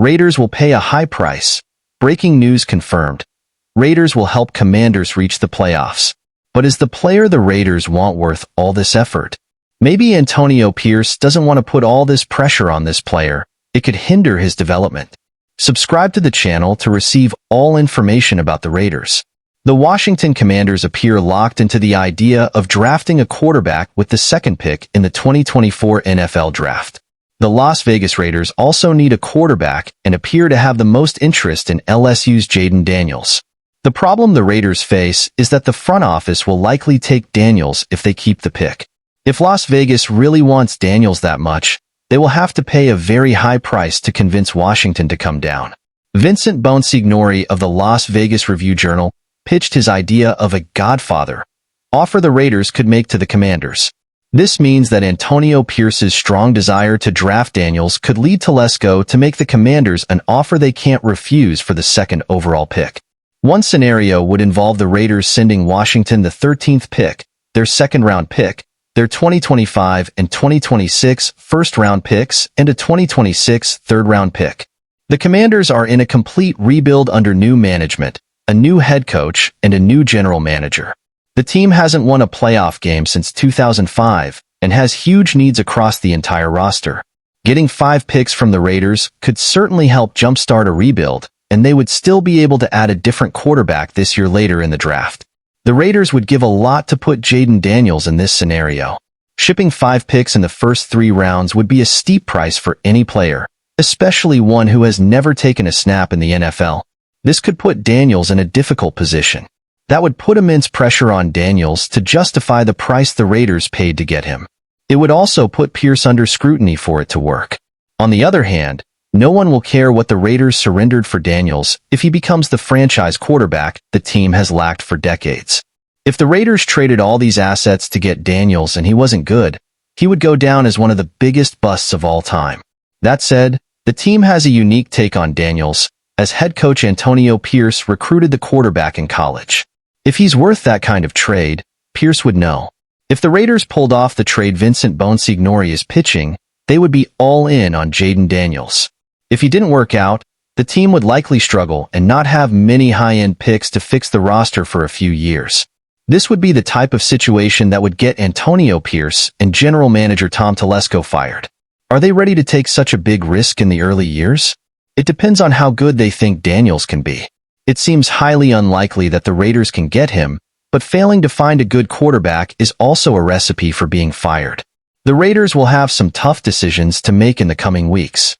Raiders will pay a high price. Breaking news confirmed. Raiders will help Commanders reach the playoffs. But is the player the Raiders want worth all this effort? Maybe Antonio Pierce doesn't want to put all this pressure on this player. It could hinder his development. Subscribe to the channel to receive all information about the Raiders. The Washington Commanders appear locked into the idea of drafting a quarterback with the second pick in the 2024 NFL Draft. The Las Vegas Raiders also need a quarterback and appear to have the most interest in LSU's Jayden Daniels. The problem the Raiders face is that the front office will likely take Daniels if they keep the pick. If Las Vegas really wants Daniels that much, they will have to pay a very high price to convince Washington to come down. Vincent Bonsignori of the Las Vegas Review-Journal pitched his idea of a godfather offer the Raiders could make to the Commanders. This means that Antonio Pierce's strong desire to draft Daniels could lead Telesco to make the Commanders an offer they can't refuse for the second overall pick. One scenario would involve the Raiders sending Washington the 13th pick, their second-round pick, their 2025 and 2026 first-round picks, and a 2026 third-round pick. The Commanders are in a complete rebuild under new management, a new head coach, and a new general manager. The team hasn't won a playoff game since 2005 and has huge needs across the entire roster. Getting 5 picks from the Raiders could certainly help jumpstart a rebuild, and they would still be able to add a different quarterback this year later in the draft. The Raiders would give a lot to put Jayden Daniels in this scenario. Shipping 5 picks in the first 3 rounds would be a steep price for any player, especially one who has never taken a snap in the NFL. This could put Daniels in a difficult position. That would put immense pressure on Daniels to justify the price the Raiders paid to get him. It would also put Pierce under scrutiny for it to work. On the other hand, no one will care what the Raiders surrendered for Daniels if he becomes the franchise quarterback the team has lacked for decades. If the Raiders traded all these assets to get Daniels and he wasn't good, he would go down as one of the biggest busts of all time. That said, the team has a unique take on Daniels, as head coach Antonio Pierce recruited the quarterback in college. If he's worth that kind of trade, Pierce would know. If the Raiders pulled off the trade Vincent Bonsignori is pitching, they would be all in on Jayden Daniels. If he didn't work out, the team would likely struggle and not have many high-end picks to fix the roster for a few years. This would be the type of situation that would get Antonio Pierce and general manager Tom Telesco fired. Are they ready to take such a big risk in the early years? It depends on how good they think Daniels can be. It seems highly unlikely that the Raiders can get him, but failing to find a good quarterback is also a recipe for being fired. The Raiders will have some tough decisions to make in the coming weeks.